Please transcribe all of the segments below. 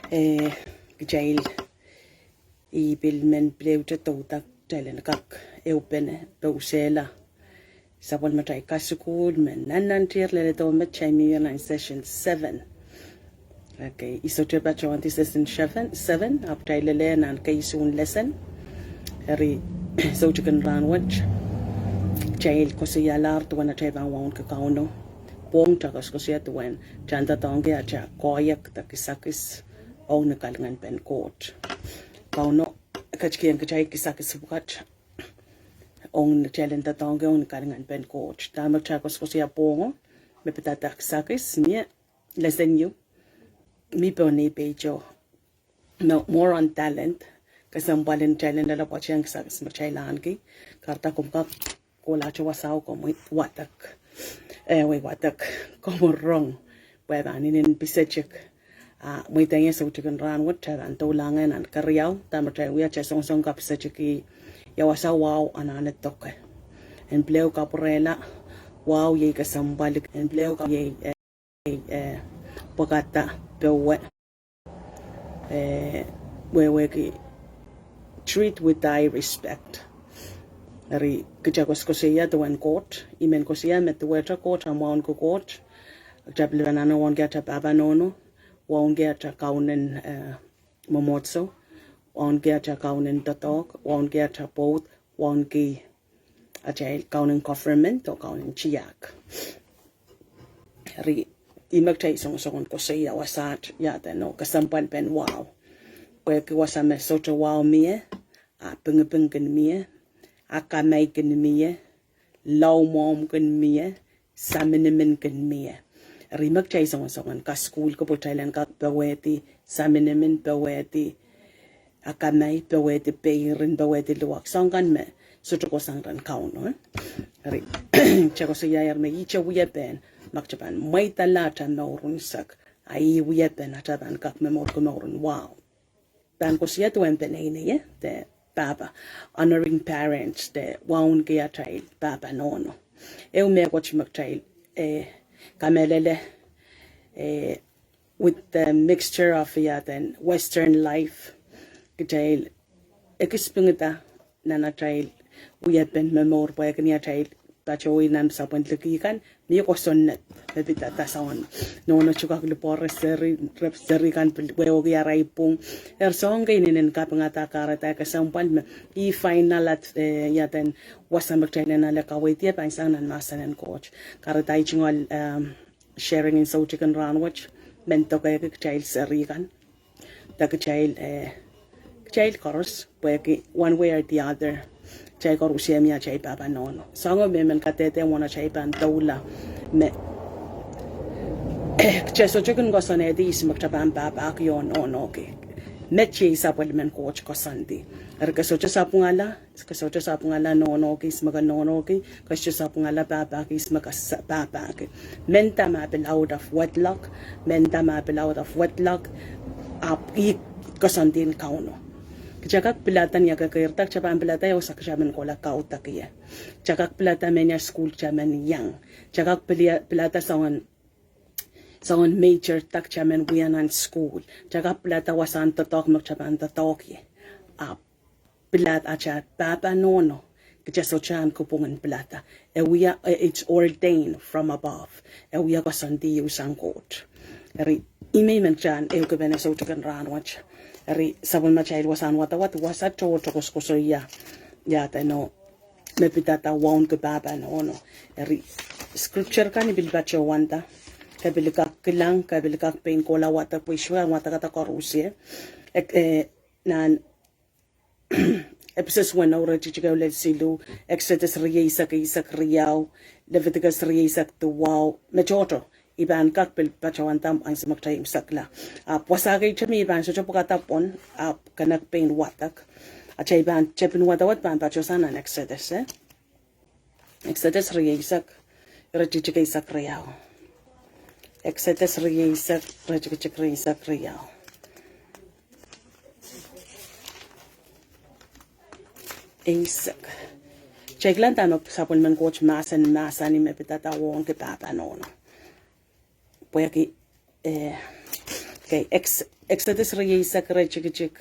jail I bil men blev til dog talen kak eupene beusela sabol matai kasukul men nanan tier le do met chaimiana in session 7. Okay, isote bacho anti session 7 up tailele nan kaisun lesson eri so chicken ran watch jail kosia lar to wana teba waun ka kauno pong takos kosia to wen chanta tonge acha koyak takisakis own kalngan pen court kauno kachkian kachai kisakis bukat own chalenta tonge own kalngan pen court tamak chakos kosia pongo me petata kisakis mie lesson you mi pone pejo no more on talent kasambalin talent la pachang kisakis machailan ki karta kumka kola chawa sao ko watak we watak como wrong we banin pisechik muy tanya so chicken ran wat taran to langan an karyao tamata we cha song song ka pisechiki ya wasa wow anane toke en bleu caporela wow ye kasambalik en bleu ka ye pagata pewe we ki treat with thy respect Eri kejagos kosia to one court, imen kosia met the water court and one court. Jablivanana won't get a Pahpa Nohno, won't get a kaunen momotso, won't get a kaunen tatok, won't get a boat, won't get a jail kaunen government or kaunen chiak. Eri imaktai song kosia wasat yata no kasampan pen wow. Where was a mesoto wow mie, a pingapingan mie. Aka mai ken mie law mom ken mie saminemen ken mie rimak chai song ka school ko Thailand ka peweti saminemen peweti aka mai peweti peirin peweti luak songan me soto ko sangran kauno ri chako se yayar me icha wieben makchaban mai talata norun sak ai wieben ataban kak me mor ko norun wow ban ko siya to empenene te Pahpa, honoring parents, the Waunehki child, Pahpa Nohno. Eu me watch child, kamelele, with the mixture of then Western life, child, ekispungita, nana child, we have been memor by a child, Pachoy nan sapon likikan, ni ko sonnet, bebita tasawan. Nohno chukak lipores seri kan weogi araipung. Song inin kapangata karata kasampan me I final at yaten wasam china la kawaitia pansan and masan and coach. Karata ichingol sharing in so chicken ranwich, mento kay child seri kan. The child chorus, one way or the other. Chay korusia mia chay Pahpa Nohno. Songo men katete wana chay pan taula me. Chay so chicken gosane di smakchapan Pahpa akyon Nohnoki. Metche isapwel men coach kosandi. Erkasocha sapungala Nohnoki smaga Nohnoki. Kascha sapungala Pahpa ki smaga Pahpa ki. Menta mapel out of wedlock. Menta mapel out of wedlock. Up I kosandin kauno. Chakak pilatan ya kakirtak chapan pilata yo sakchamen kola kautakiya. Chakak pilata menya school chamen yang. Chakak pilata sawan major tak chamen wianan school. Chakak pilata wasan tatok mak chapan tatokye. Pilat acha Pahpa Nohno. Kachaso chan kupungan pilata. It's ordained from above. Ewiya kasandi usang court. Eri ime men chan eukubene so chicken ranwach. Eri sabon machail wasan watawat wasat choto koskosoya yata no me pitata waun ke Pahpa Nohno eri scripture kan bilbacho wanta kabilikak kilang kabilikak pain kola wata puishwa wata kata korusie nan episodes when ora chichiga let silu Exodus riyesak isak riyaw Leviticus riyesak to wow mechoto iban kak pil pachawantam ang simaktay sakla wasagay chami iban so chapukatapon kanak pain watak at iban chepin watawat ban pachosan an Exodus Exodus riyesak rachichika isak riyaw Exodus riyesak rachichika isak riyaw Isak cheglan tanok sapon man coach masan ni me pitata won ke Pahpa Nohno Pueki Okay, Exodus ri sakre chik.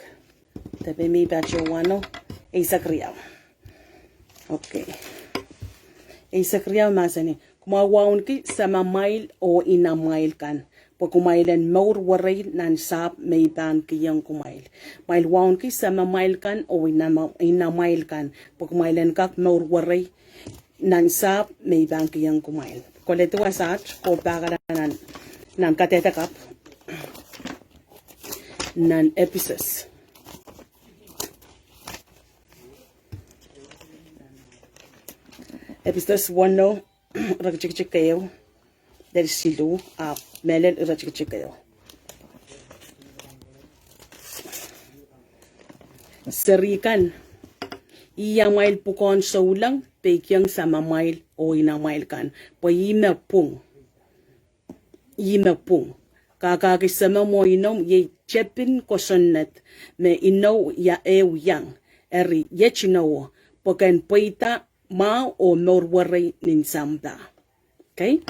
Tabi mi bacho wano. Isakriyaw. Okay. Isakriyaw masani. Kumawaunki sama mile o ina mile kan. Pag kumailan maur waray nan sap may ban kiyang kumail. Mile waunki sama mile kan o ina mile kan. Pag kumailan kak maur waray nan sap may ban kiyang kumail. Koleto wasat ko baka nan katetakap nan episodes. Episodes 1 no ragchik kayo dari silu melel ragchik kayo. Serikan iya mail pukon saulang pekyang sama mail o ina mail kan po yime pung kakakisama mo inom ye chepin kosonnet me ino ya yang eri yechino poken poita ma o norwaray nin samda. Okay?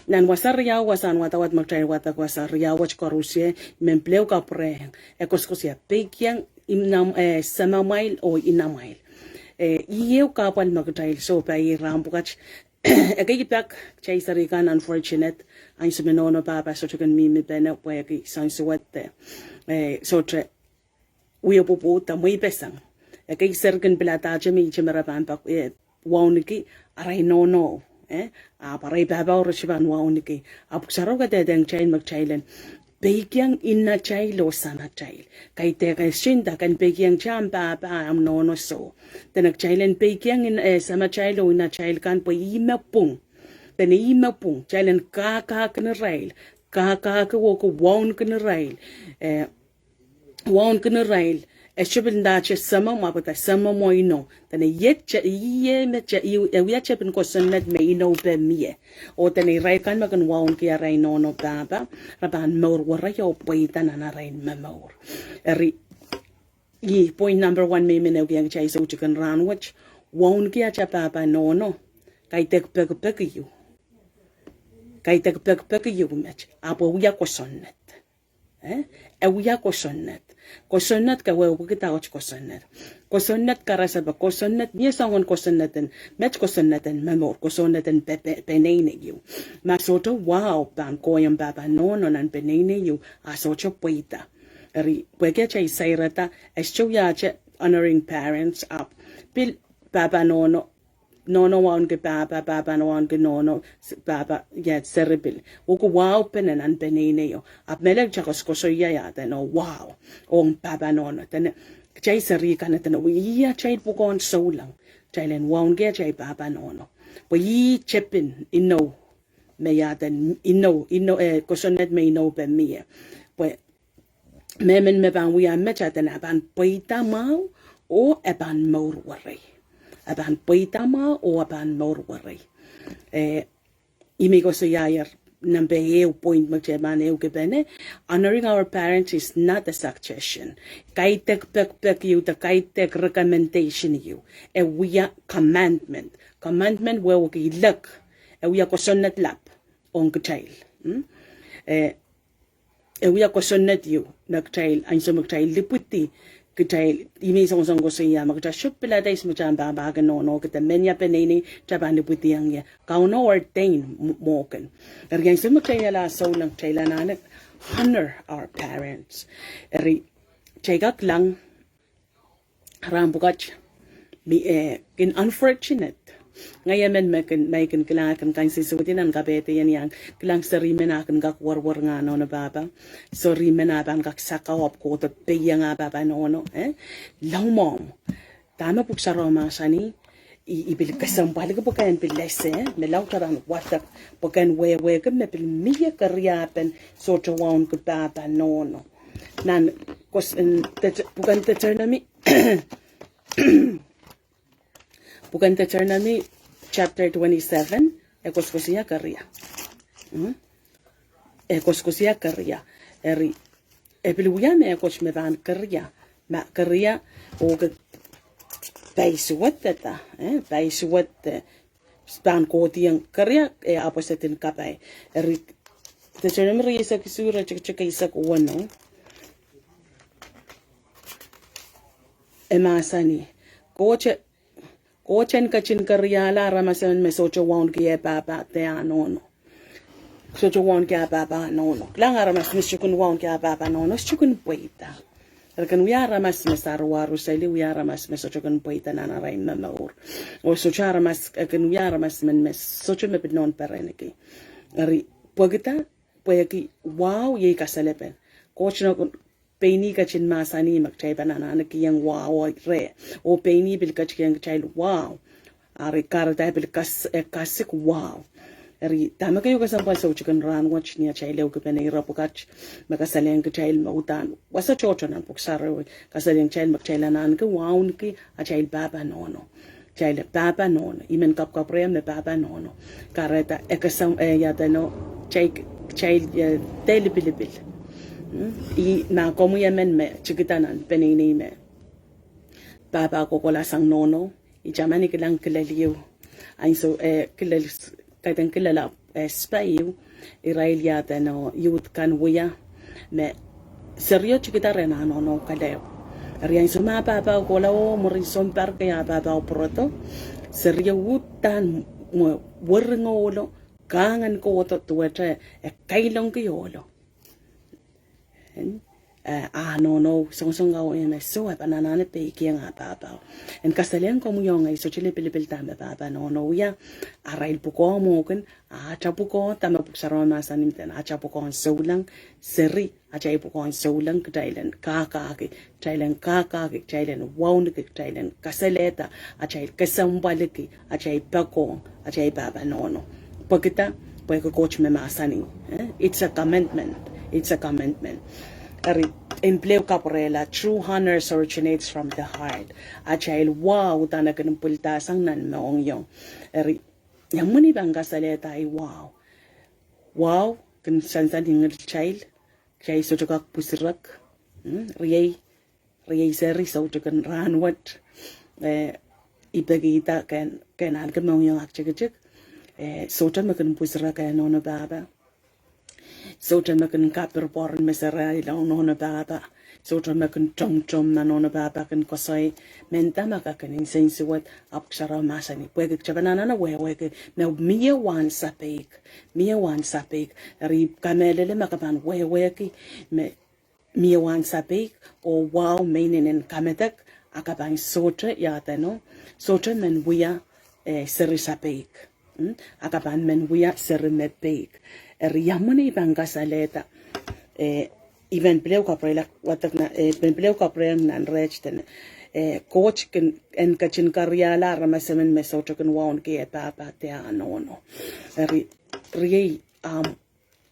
Nan wasarya wasan watawat magtay watak wasarya wach korusye mempleo ka pre ekoskosia pekyang imnam sama mail o ina mail. Iyo kapal magtay so pa irambukat Ekipak chay sarikan unfortunate ang suminono papa so tukan mimi pena pweki sang suwete sotre uyo puputa muy pesang ekik serkan pilata jami chimerapan pak Waunehki aray Nohno paray baba or shiban Waunehki apusaro ka dedeng chain magchailen Begiang inna chaylo sana chayl. Kay teka shinda kan begiang chamba ba am Nohno so. Tenak chaylen begiang in sama chaylo inna chayl kan po imapung. Tene imapung chaylen kaka kan rail. Kaka ka woko waun kan rail. Waun kan rail. Eshubil dache sama mapata sama mo ino. Tene yet ye met ya chepin ko sunnet me ino be mie. O tene ray kan makan waun kia ray Nohno baba. Raban maur warayo poita na rain maur. Eri point number 1 me mene yang chay so chicken ranwich. Waun kia cha baba Nohno. Kay tek pek you. Kay tek pek you mech. Apo uya ko sunnet. Uya ko sunnet. Kosonnet ka wew kita och kosonnet. Kosonnet karasa ba kosonnet niya sangon kosonnetten met kosonnetten memor kosonnetten penene you. Masoto wow ban koyam baba Nohno nan penene you asocho poita. Eri pweke chay sayrata escho yache honoring parents up. Pil baba Nohno waunke baba waunke Nohno baba yet cerebil. Uku wow penen an penene yo. Ap melek chakos koso ya no wow. Ong baba Nohno tene chay sarikan tene iya chay pukon saulang. Chaylen waunke chay baba Nohno. Po yi chepin ino meyaten ino kosonet me ino pe mie. Pues memen me ban wiya mechaten aban poita mau o aban maur waray. Aban poitama o aban maur waray. Imigo so yayer number point magcheban eukebene. Honoring our parents is not a suggestion. Kaitek pek you the kaitek recommendation you. We are commandment. Commandment where we look. We are kosonnet lap on child. We are kosonnet you nagchild ang so magchild liputi. Kitay imi song ko siya magta shop pila days mo chamba baga Nohno kita menya penini chaban liputi ang ya kauno ordain moken ergen so magtay la so lang chayla nanak honor our parents eri chegak lang rambukat mi in unfortunate ngayon may kailangan kan sisutin ang kabete yan yang kilang sa rimen akan kak war nga no na baba so rimen aban kak sakawap ko to peya nga baba no laumom tama po sa Roma sani ibil kasam balik po kayan pilese melaw taran watak po kayan we ka me pil miya karyapen so chawan ko baba no nan kos bukan teternami Bukan Deuteronomy chapter 27 ekoskusia karya. Ekoskusia karya. Eri epiluya me ekos me van karya. Ma karya o baisuat tata. Baisuat span ko tiyang karya aposetin kapay. Eri te chene mi isa kisura chika isa kuwano emasani kochen kachin karyala ramasan me socho Waunehki e Pahpa te Nohno socho Waunehki e Pahpa Nohno klang ramas mis chukun Waunehki e Pahpa Nohno chukun puita kan uyara mas saruaru sali uyara mas socho kan puita nana rain mamaur o socho mas kan uyara mas socho me non pereniki ari pagita payaki wow ye kasalepen kochno peini kachin masani magchay banana nakiyang wow re o peini bil kachiyang child wow ari karata bil kasik wow ari tama kayo kasampal sa chicken run watch niya child ko penay rapokach makasaleng child mautan wasa chocho nan puksaro kasaleng child magchailanan ko Waunehki a child Pahpa Nohno child Pahpa Nohno imen kap me Pahpa Nohno kareta ekasam yata no child telipilibil I na komu yemen me chikitanan penini me Pahpa ko kola sang Nohno I jamani kilang kilaliw ay so kilal kaitan kilala spayu Israel yata no youth kan wuya me serio chikita rena Nohno kaleo riyan so ma Pahpa ko la o morison parke ya Pahpa o proto serio wutan mo werngolo kangan ko to tuwete kailong kiyolo Nohno song au eme so banana ne pe kiang Pahpa en kasalen ko mu yong ai so chile pilipil tama Pahpa Nohno ya arail puko mo kan a chapuko tama puksaro masanim ten a chapuko saulang seri a chai puko saulang kailen kakaki chailen Waunehki chailen kasaleta a chai kasambaliki a chai pako a chai Pahpa Nohno pagita pwede coach me masani it's a commitment Ari empleo caporela true honors originates from the heart a child wow tana kan pultasang nan maong yong ari yang muni bang kasaleta ay wow kan sansan hingal child kaya so chokak pusirak riyay seri so chokan ranwat ibagita kan an kan maong yong akchik Sota makan pusra kaya Nohno Pahpa. Sota makan kapir poran mesara ilang Nohno Pahpa. Sota makan chom na Nohno Pahpa kan kosay menta makakan insensuat apksara masani. Pwede chabanana na wewe na miya wan sapik. Ari kamelele makapan wewe ki miya wan sapik o wow meinen kametak akapan sota yata no. Sota men wiya seri sapik. Akapan men wiya serme bake riyamuni banga saleta even pleu kaprela watak pleu kaprem nan rechten coach en kachin karyala ramasemen mesocho kan Waunehki e Pahpa te Nohno ri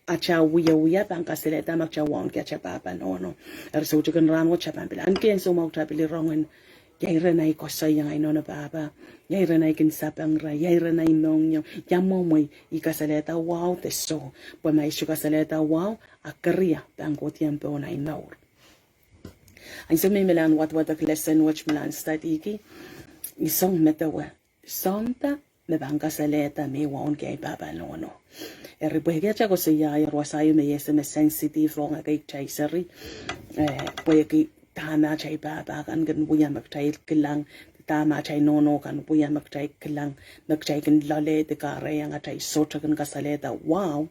acha wiya banga saleta makcha Waunehki acha Pahpa Nohno socho kan ranwo chapan bilan ken so mauta bili rongen Yairanay ko sa yang ay Nohno Pahpa. Yairanay kinsapang ra. Yairanay nong yung. Yamo mo'y ikasaleta wow teso. Pwamay siya kasaleta wow. Akarya. Pangkot yan po na inaur. Ang sa may milan wat-watak lesson watch milan study ki. Isong metawa. Sonta me bang kasaleta me Waunehki ay Pahpa Nohno. Pwede ko sa yaya. Rwasayo me yesa me sensitive ronga kay chaisari. Pwede tama chay Pahpa kan buya magchay kilang tama chay Nohno kan buya magchay kilang magchay kan lale de kare yang chay socha kan kasaleta wow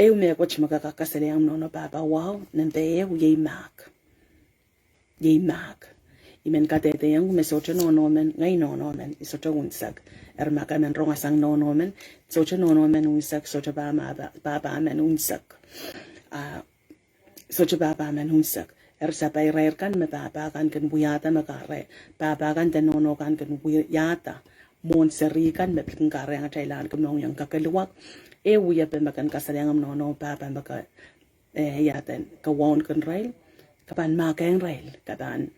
me coach magkakasali ang Nohno Pahpa wow nante yay mak imen katete yang me socha Nohno men ngay Nohno men isocha unsag maka men rongasang Nohno men socha Nohno men unsak socha Pahpa men unsak socha Pahpa men hunsak sa payrer kan me Pahpa kan buyata makare Pahpa kan Nohno kan buyata mon seri kan me kare ang Thailand kan nong yang kakaluwak wuya pe makan kasalyang Nohno Pahpa maka yaten ka won kan rail kapan makeng rail kapan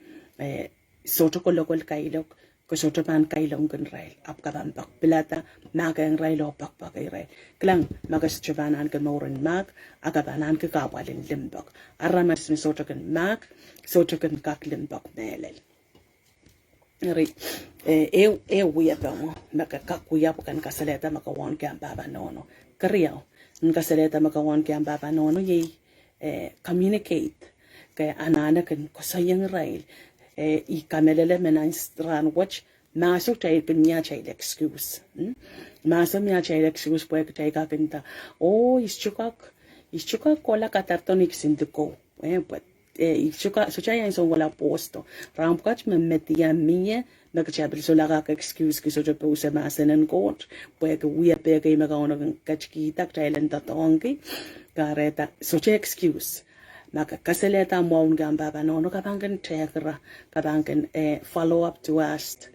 socha kolokol kailok ko socha pan kailong kan rail ap kapan pak pilata makeng rail o pak ay rail klang magas chabanan kan moren mak akabanan ka kawalin limbak aramas ni socha kan mak socha kan kak limbak melel ri wuya pa mo maka kakuya kan kasaleta maka Waunehki ang Pahpa Nohno kariyaw Nkasaleta makawan kaya baba nono ye communicate kaya anana kan kosayang rail I kamelele menan ran watch maso tay pinya chay excuse maso miya chay excuse po kay kakinta oh ischukak kola katartonik sinduko but ischukak so chay so wala posto rampach memetia miye nagchabil so laga ka excuse ki so jo po sa masanan court po ka wiya pe kay magaono kachki tak taylen tatongi kareta so chay excuse maka kaseleta mo ngamba banono kabangan tegra kabangan follow up to ask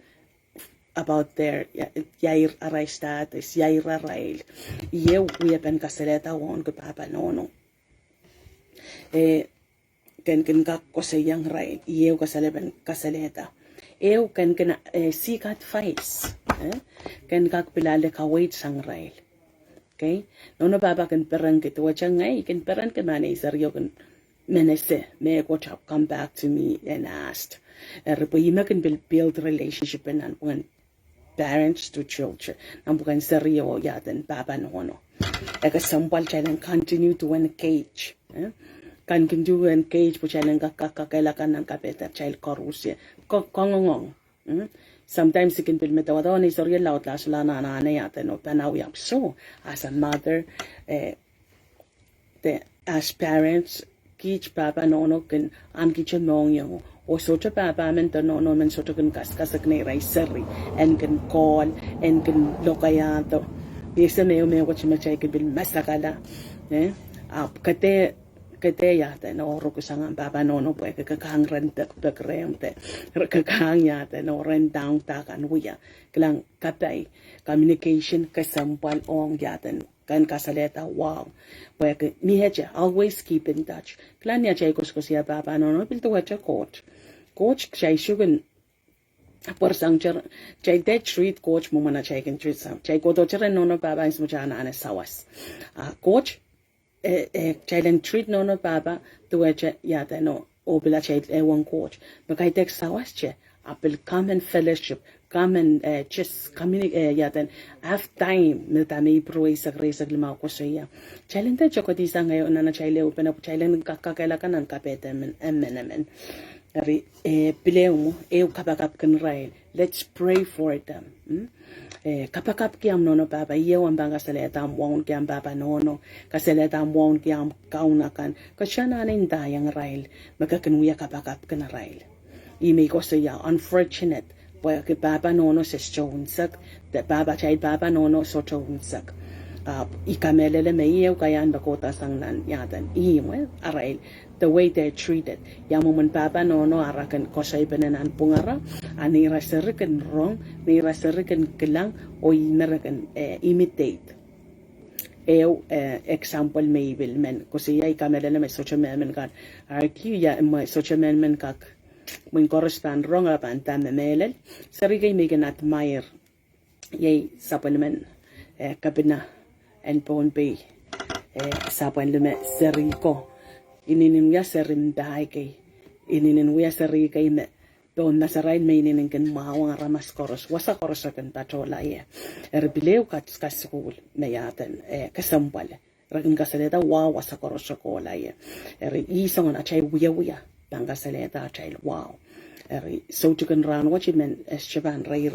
about their yair aray status yair aray yew wiya kaseleta won ko banono ken ka kosayang ray yew kaseleta ew ken seek advice ken ka pilale ka wait sang ray okay nono baba ken perang kito wachangai ken perang ke mane seryo ken menese may come back to me and asked you can build relationship and when parents to children bukan serio yaten baba nono eka sambal challenge continue to engage can do engage po challenge kakailakan ng kapeta child korusya kongongong sometimes you can build metawado ni serio laut la sula na yaten no panaw yak so as a mother as parents kich papa nono ken am kichen mong yo o socha papa men to nono men socha ken kasak ne rai serri en ken call en ken lokayato bisa me what me chay ken bil masakala ap kate ya te no ro kusang papa nono po ke kakang rent pe kremte kakang ya te no rent down ta kan wiya klang kapay communication kasampal ong yaten kan kasaleta wow porque mi hecha always keep in touch klan ya chay kuskosia papa no bil to wacha coach chay shugun por sang chay de treat coach mo mana chay ken treat sam chay ko to chere no papa is mucha ana sawas coach chay len treat no papa to wacha ya te no o bila chay one coach but kay tek sawas che apel come and fellowship come and just communicate then have time metami proisa gresa glima ko siya challenge choko di sa ngayon na chaile open up challenge kakakailakan ng kapete men ri pileu kapakap kan rail let's pray for them kapakap kiam nono papa yew ang banga saleta won kiam papa nono kasaleta won kiam kaunakan kasyana nin dayang rail magkakanwiya kapakap kan rail imi ko siya unfortunate porque baba nono se chonsak the baba child baba nono so chonsak ikamelele meiyo kayan bakota sangnan yatan iwe arail the way they're treated yamuman baba nono arakan kosay benanan pungara anira serikan wrong nira serikan kelang o imerakan imitate example maybe men kasi ikamelele me social men kan arki ya me social men kak when correspond wrong up and time melel sarigay may can admire yay supplement kabina and pon pay supplement sariko ininin ya sarindahay kay ininin ya sarikay me don nasaray may ininin kan mawang ramas koros wasa koros kan pachola erbileu kas school mayaten kasambal ragin kasaleta wasa koros ko la isang na chay wiya banga saleta child wow so tu kan ran what you mean es chaban ray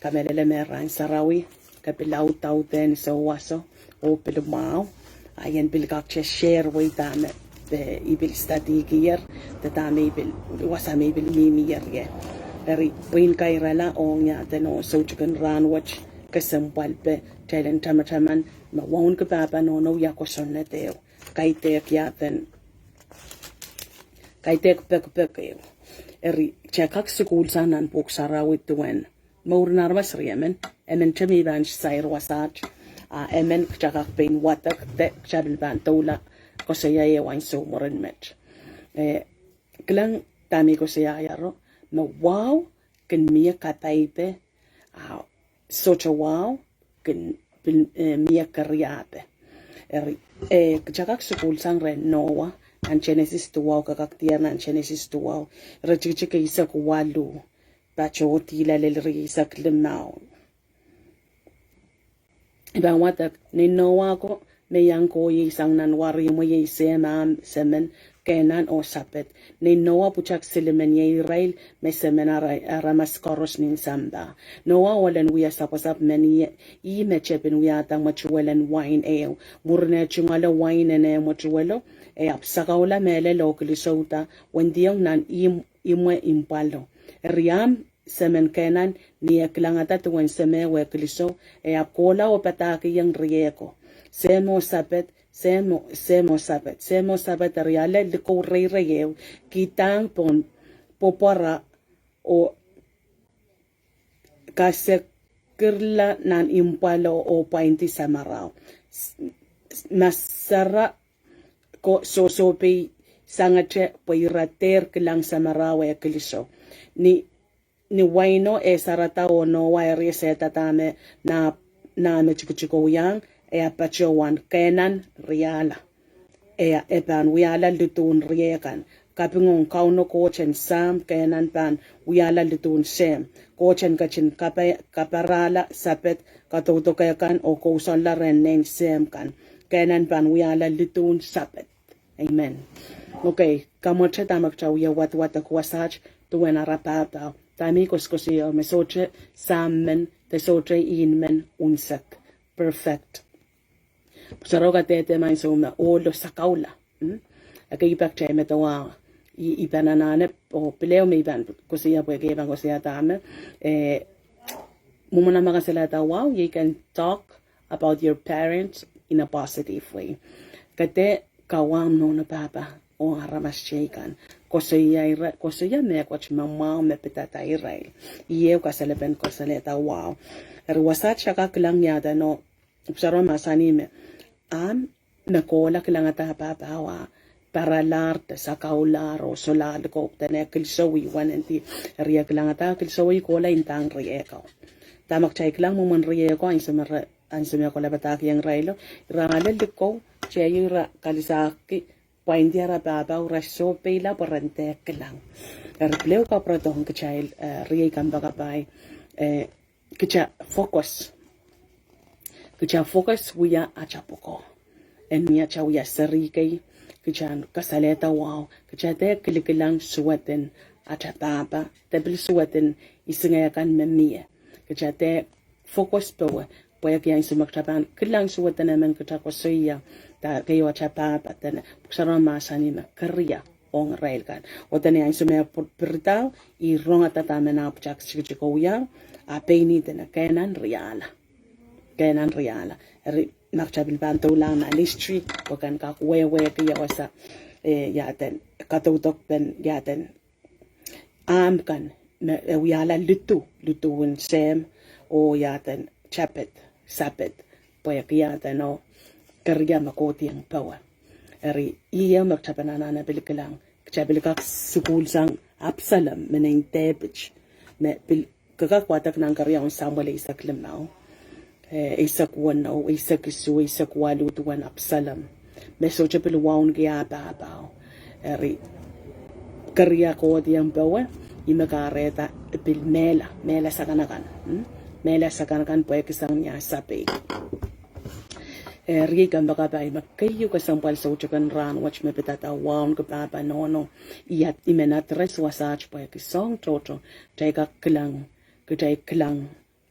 kamelele meran sarawi kapilau tauten so waso o pilumao ayan bilgak share way dame ibil study gear the dame bil wasame bil mimi ye win kairala ong ya teno so tu kan ran watch kasambal pe telen tamataman ma won ka baba no ya ko sonne teo kaite ya ten kay tek pek chakak school sanan pok sarawit tuen maurnar masriamen emen chemi ban sair wasat emen chakak pain watak te chabil ban tola ko saya wan so moren met klang tami ko saya yaro no wow ken mia kataipe socha wow ken mia kariate chakak school sang ren noa and Genesis to wow kakaktiar na Genesis to wow rachika isa ko walu pacho tila lelri isa klimao Ibang watak ni Noah ko ni yang ko isang nanwari mo ye semen kenan o sapet ni Noah puchak silimen ye Israel me semen aramas koros nin samba Noah walen wiya sapasap men i mechepin wiya tang machuwelen wine ale murne chungala wine ne machuwelo apsakaula mele lokali sota wendiyong nan imwe impalo riam semen kenan ni klangata tuwen seme we kliso akola o pataki yang rieko semo sapet riale liko reyeu kitang pon popora o kasekirla nan impalo o painti samarao masara ko sosopi sangate poirater kilang samarao e kliso ni waino sarata o no wa reseta tame na me chico yang apacho wan kenan riala epan wiala litun riekan kapingon kauno kochen sam kenan pan wiala litun sem kochen kachin kaparala sapet katotokakan o kosan la rennen sem kan kenan pan wiala litun sapet amen okay kamoche tamak chawya wat kwasach tuwena rapata tami koskosio mesoche sammen tesoche inmen unsak perfect saroga tete mai soma olo sakaula akipak che metawa ibananane o peleo me iban kosia puede iban kosia tame mumona magaselata wow you can talk about your parents in a positive way kate kawam no na papa o aramas chekan kosia me kwach mama me petata Israel ieu kaselepen koseleta wow ruwasat shaka klang yada no psaro masani me me kola klang ata papa wa para l'arte sakaular o solar ko tene kilsowi wanenti ria klang ata kilsowi kola intang rieko tamak chay klang mo man rieko an sumya kola batak yang railo rale liko chayura kalisaki paindiara baba uraso pela porante klang erpleu ka proton ke chay ria kan bagabay kicha focus wiya achapoko en mia chawya serikay kichan kasaleta wow kichate kilikilang suwaten achapapa tebil suwaten isingayakan memia kichate focus power poya kyan sumakchapan kilang suwaten naman kichakosoya ta kayo achapapa tene puksarama sanima kariya on rail kan otene ay sumaya pertaw i ronga tatame na pchak chichikoya a peini tene kenan riala makchabil banto lang na history wakan ka wewe kaya wasa yaten katutok pen yaten kan wiyala lutuin sem o yaten sapet poya kaya no karya makoti ang pawa iya makchabanana na bilkilang chabil ka sukul sang Absalom meneng tebich me kakakwatak ng karya on Samuel Isaac Limao Isak wano, isak isu, isak walu tuwan Absalom. Meso chapil Waunehki babao. Karya ko diyang bawa, imagareta pil mela sa kanakan. Mela sa kanakan po kisang niya sabi. Rigan baka ba makayo kasampal sa uchakan ran watch me petata Waunehki baba Nohno. Iyat imenatres wasach po kisong toto. Jay klang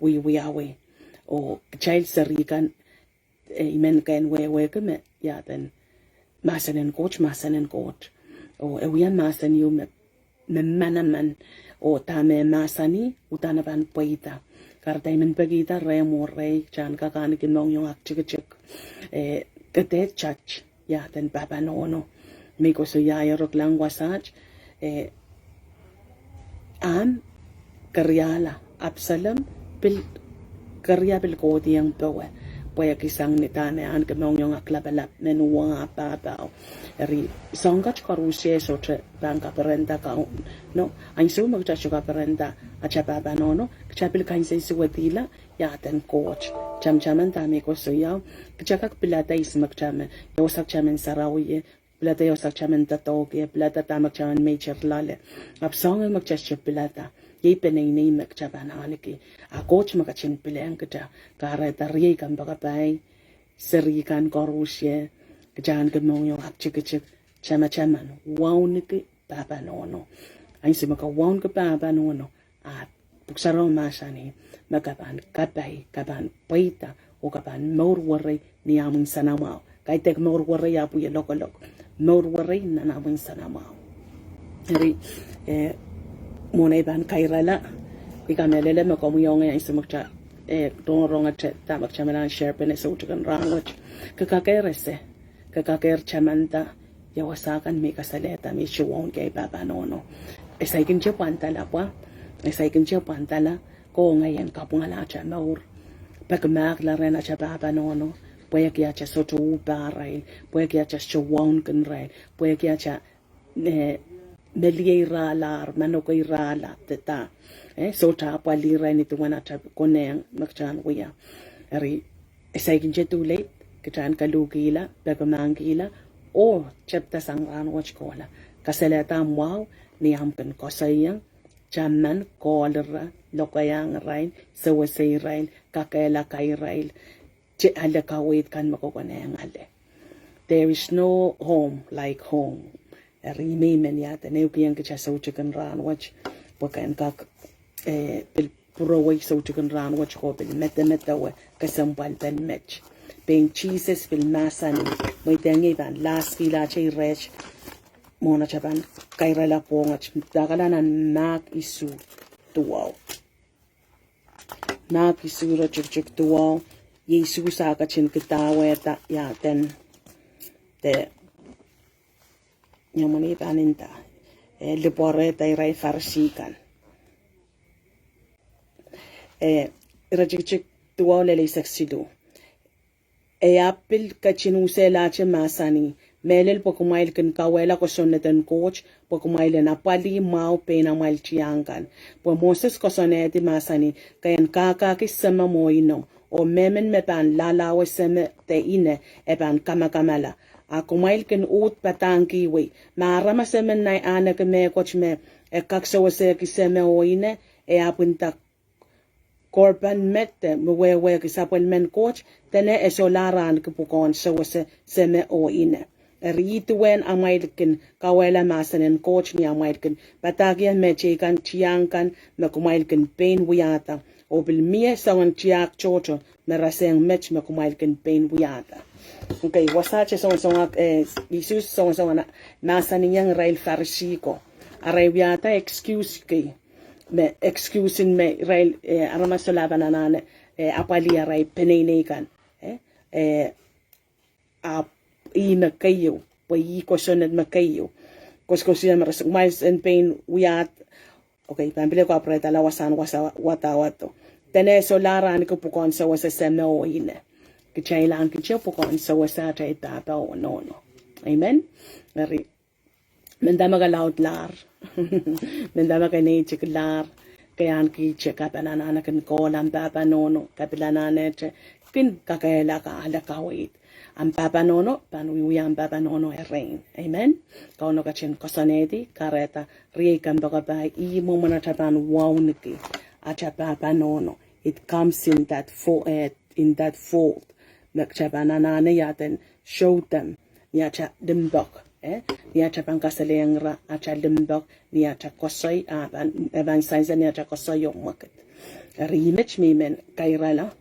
wiyawe. O child sarikan imen kain we keme yaten masanen coach o ewian masan yu me manaman o tame masani utanaban poita karta imen pagita remo rey chan kakani kinong yung akchik kete chach yaten baba Nohno miko so yayarok lang wasach karyala Absalom pil karya bil kodi yang bawa poya kisang nitane an kemong yung aklabalap menuwa babao eri songkat karusye sotre bangka perenta ka no ang su magchachuka perenta acha baba Nohno kchabil kain say suwatila yaten coach chamchaman tami ko suyaw kchakak pilata ismak chame yosak chamen sarawiye pilata yosak chamen tatoge pilata tamak chamen major lale apsong magchachuka pilata ye penini mek chaban haniki a coach makachin pilang kita kare tari kan bakapai seri kan korusye kejan gemong yo akchik chama chaman Waunehki Pahpa Nohno ay si maka waun ke Pahpa Nohno at puksaro masani makaban kapai kaban paita o kaban morwari ni amun sanamao kay tek morwari apu ye lokolok morwari na namun sanamao eri mona ban kairala ikamelele makomuyong ay si makcha donronga tamak chamalan share pene so tukan rangoch kakaker chamanta yawasakan mi kasaleta mi chuwon kay Pahpa Nohno esaikin che pantala pa esaikin che pantala ko ngayon kapungala cha maur pagmak la rena cha Pahpa Nohno puede que haya soto uparay puede que haya chuwon kan ray puede que haya meliera lar manokaira la teta sota palira ni tuwana cha koneng makchan wiya eri esaikin che too late kachan kalugila pagmangila o chapta sangran watch kola kaseleta wow ni ampen kosayang chaman kolra lokayang rain sawasay rain kakela kay rail che ala kawit kan makokoneng ale. There is no home like home eri men yata neukiyang kacha so chicken ran watch wakan kak puro so chicken ran watch ko bil meta we kasambal ben match being cheeses fil masani may tengi ban last fila chay rech mona chaban kairala pongach dagalanan nak isu tuwaw nak isu ra chik tuwaw yesu sa kachin kitaweta ya ten te nyamani paninta liboreta iray farsikan rajik tuwaw lele saksido apil kachinuse lache masani melel pokumail kan kawela ko sonetan coach pokumail na pali mau pena mail chiangan po Moses ko soneti masani kayan kaka kisama moino o memen me pan lalawa seme te ine e pan kamakamala akumail kan ut patanki we marama semen nai ana ke me coach me e kakso se kiseme oine e apunta korban mette mwewe kisapel men coach tene esolaran kipukon se seme o ine rituwen amailkin kawela masanen coach ni amailkin batagyan mechekan chiankan mekumailkin pain wiata o bil mie sawan chiak chocho meraseng mech mekumailkin pain wiata okay wasache son Jesus son masanin yang rail farsiko arabiata excuse ki me excusing me rail aramasola banana apali ray penene kan a ina kayo pai ko sonet makayo kosko siya maras mais and pain wiat okay pambile ko apreta la wasan wata wato tene solara ni ko pukon sa wasa semo ine kichailan kicho pukon sa wasa ta itata o nono amen ngari mendama galaut lar mendama kane chiklar kayan ki cheka banana kan ko lam Pahpa Nohno kapilanane kin kakela ka ala kawit ang Pahpa Nohno panuwi ang Pahpa Nohno rain amen kauno kachin kosanedi kareta rikan bagabay imo manatapan Waunehki acha Pahpa Nohno it comes in that fold nakchabanana yaten show them yacha dimbok niacha pangkasalengra acha limbok niacha kosoy aban saiza niacha kosoy yung market rimech mimen kairala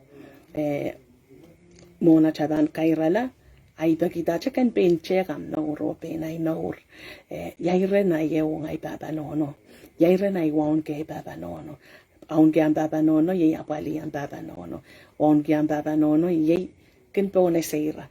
mona chaban kairala ay bakita chakan penche kam no rope na inor yaire na yew ay Pahpa Nohno yaire na iwon ke Pahpa Nohno aun ke ang Pahpa Nohno ye apali ang Pahpa Nohno on ke ang Pahpa Nohno ye kinpone seira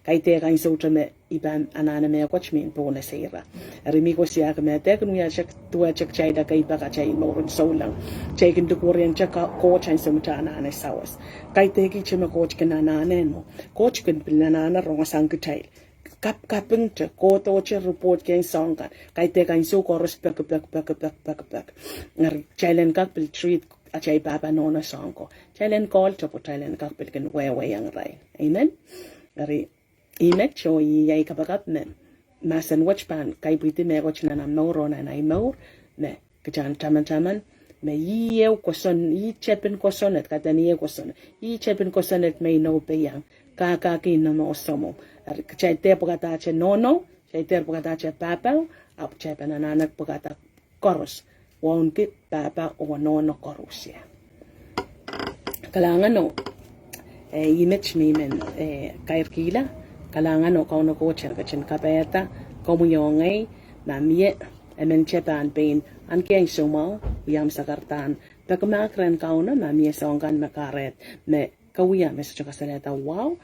kay te kain so me iban anana me coach min pone seira rimi ko siya ka me te kunu ya chak tua chak chai da kay baka chai mo so lang chekin to korean chak coach ay sumta anana sawas kay te ki chima coach kana anana no coach kun pinana ronga sang kay kapeng te ko to che report kay song ka kay te kain so ko respect pak ngari challenge kak pil treat achai Pahpa Nohno song ko challenge call to challenge kak pil kan we yang rai amen ngari inek cho yay kapagat me masan watch pan kay pwede me watch na nam no ron na imor me Kajan taman me yew koson yi chepin kosonet katan ye koson yi chepin kosonet me no peyang kaka kin no mo somo kachay te pagata che nono chay te pagata che papa ap chepen ananak pagata koros Waunehki papa o nono koros ya kalangan no image mi men kairkila kalangan no kauno ko chen kachin kapeta komuyongay mamie emen chepan pain an kiang sumo yam sakartan pagmakran kauna mamie songan makaret me kawia me sa kasaleta wow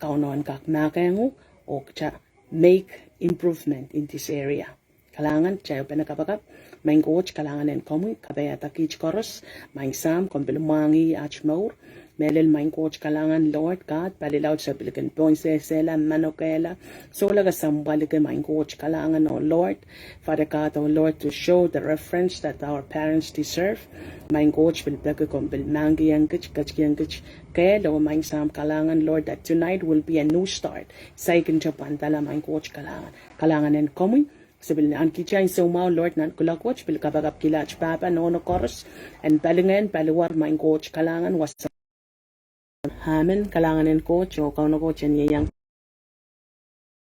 kauno an kak makengu o cha make improvement in this area kalangan chayo penakapakap main coach kalangan en komu kabaya takich koros main sam kombilumangi achmaur melel main coach kalangan Lord God palilaw sa bilikan ponse sela manokela so laga sambalik main coach kalangan oh Lord Father God oh Lord to show the reference that our parents deserve main coach bilpag kombilmangi yang kich kaya lo main sam kalangan Lord that tonight will be a new start sa ikin pantala main coach kalangan en komu Sabil an kichain so mau Lord nan kulakwach bil kabagap kilach papa nono koros and balingan baliwar main coach kalangan was hamen kalangan en coach o kauno coach en yang